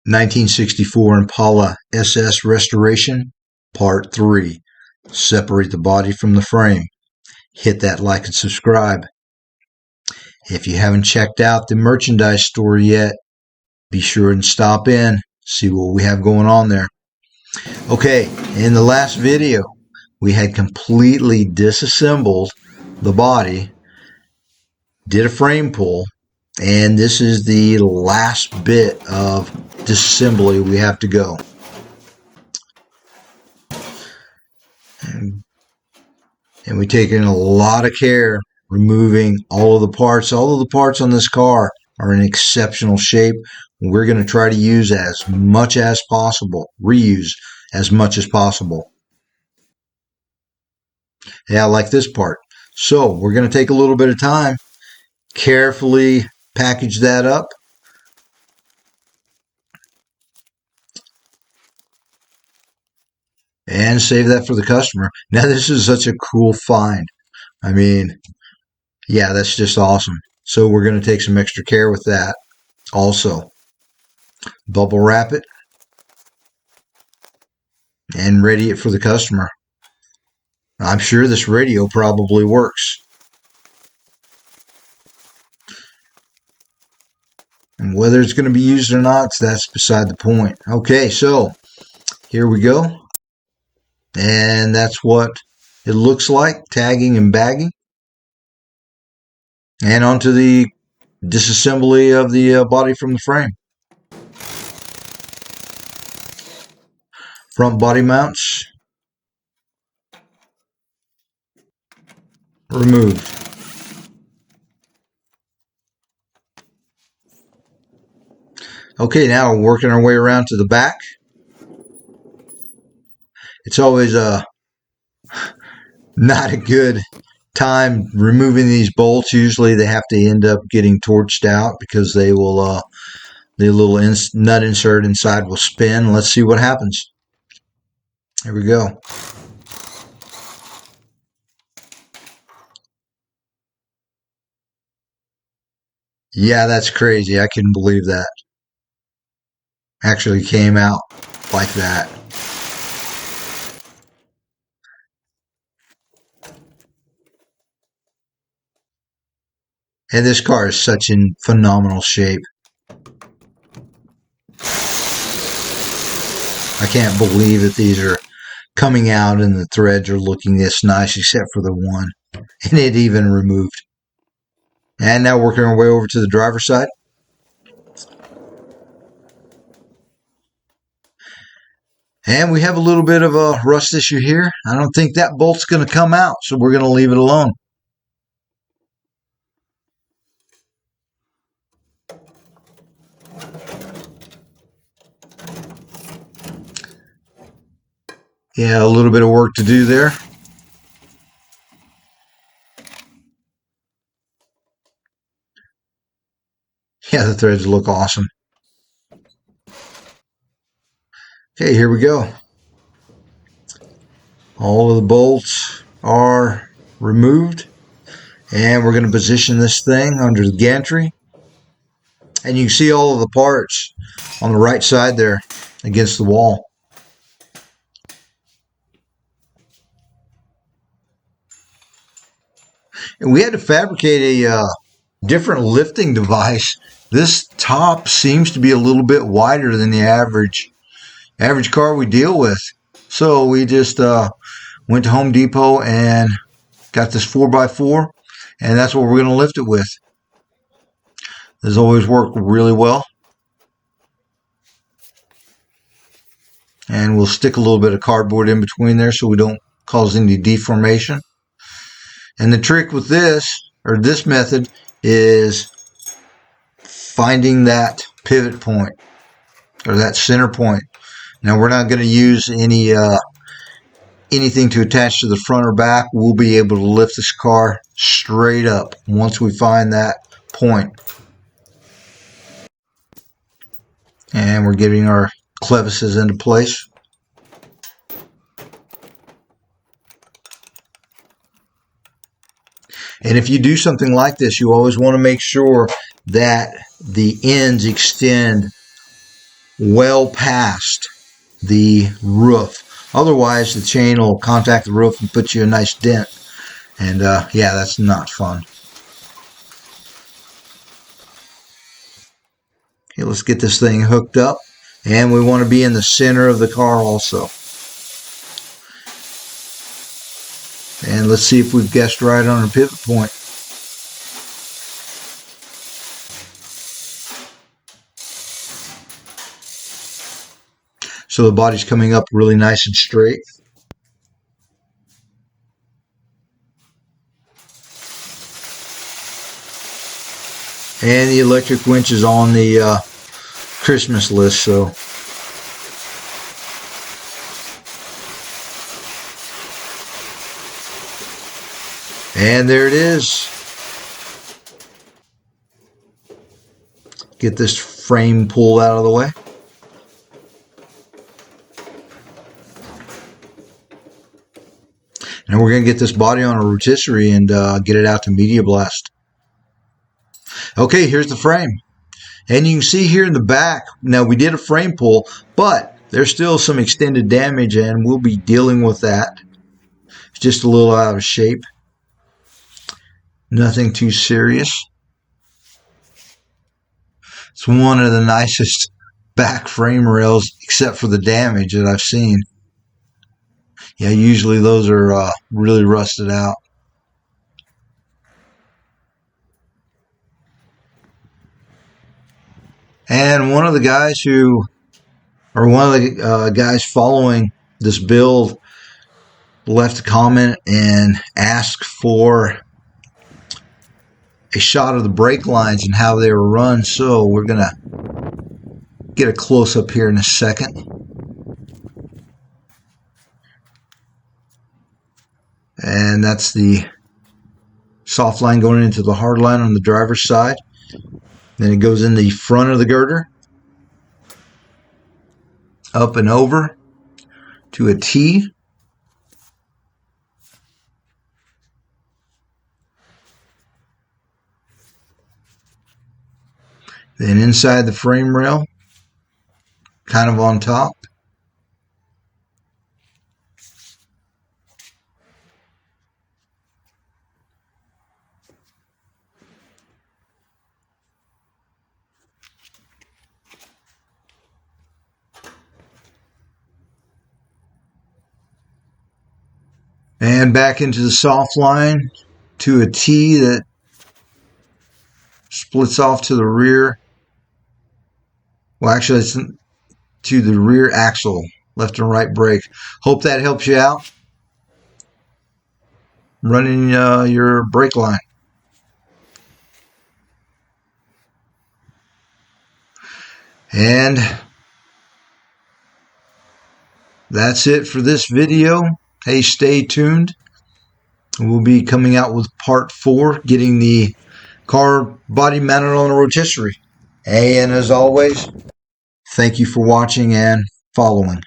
1964 Impala SS Restoration, Part 3. Separate the body from the frame. Hit that like and subscribe. If you haven't checked out the merchandise store yet, be sure and stop in, see what we have going on there. Okay, in the last video, we had completely disassembled the body, did a frame pull, and this is the last bit of disassembly we have to go. And we've taken a lot of care removing all of the parts. All of the parts on this car are in exceptional shape. We're going to try to use as much as possible, reuse as much as possible. Yeah, I like this part. So we're going to take a little bit of time, carefully package that up. And save that for the customer. Now, this is such a cool find. I mean, yeah, that's just awesome. So we're going to take some extra care with that. Also, bubble wrap it and ready it for the customer. I'm sure this radio probably works. And whether it's going to be used or not, that's beside the point. Okay, so here we go. And that's what it looks like, tagging and bagging. And onto the disassembly of the body from the frame. Front body mounts removed. Okay, now we're working our way around to the back. It's always not a good time removing these bolts. Usually they have to end up getting torched out because they will the little nut insert inside will spin. Let's see what happens. Here we go. Yeah, that's crazy. I couldn't believe that. Actually came out like that. And this car is such in phenomenal shape. I can't believe that these are coming out and the threads are looking this nice, except for the one. And it even removed. And now working our way over to the driver's side. And we have a little bit of a rust issue here. I don't think that bolt's going to come out, so we're going to leave it alone. Yeah, a little bit of work to do there. Yeah, the threads look awesome. Okay, here we go. All of the bolts are removed. And we're going to position this thing under the gantry. And you can see all of the parts on the right side there against the wall. And we had to fabricate a different lifting device. This top seems to be a little bit wider than the average car we deal with. So we just went to Home Depot and got this 4x4, and that's what we're going to lift it with. This always worked really well. And we'll stick a little bit of cardboard in between there so we don't cause any deformation. And the trick with this, or this method, is finding that pivot point, or that center point. Now we're not going to use anything to attach to the front or back. We'll be able to lift this car straight up once we find that point. And we're getting our clevises into place. And if you do something like this, you always want to make sure that the ends extend well past the roof. Otherwise, the chain will contact the roof and put you a nice dent. And yeah, that's not fun. Okay, let's get this thing hooked up. And we want to be in the center of the car also. And let's see if we've guessed right on our pivot point. So the body's coming up really nice and straight. And the electric winch is on the Christmas list, so. And there it is. Get this frame pulled out of the way. And we're going to get this body on a rotisserie and get it out to media blast. Okay, here's the frame. And you can see here in the back, now we did a frame pull, but there's still some extended damage and we'll be dealing with that. It's just a little out of shape. Nothing too serious. It's one of the nicest back frame rails, except for the damage that I've seen. Yeah, usually those are really rusted out. And one of the guys guys following this build left a comment and asked for a shot of the brake lines and how they were run. So we're going to get a close-up here in a second. And that's the soft line going into the hard line on the driver's side. Then it goes in the front of the girder, up and over to a T. Then inside the frame rail, kind of on top. And back into the soft line to a T that splits off to the rear. Well, actually, it's to the rear axle, left and right brake. Hope that helps you out running your brake line. And that's it for this video. Hey, stay tuned. We'll be coming out with part 4, getting the car body mounted on a rotisserie. Hey, and as always, thank you for watching and following.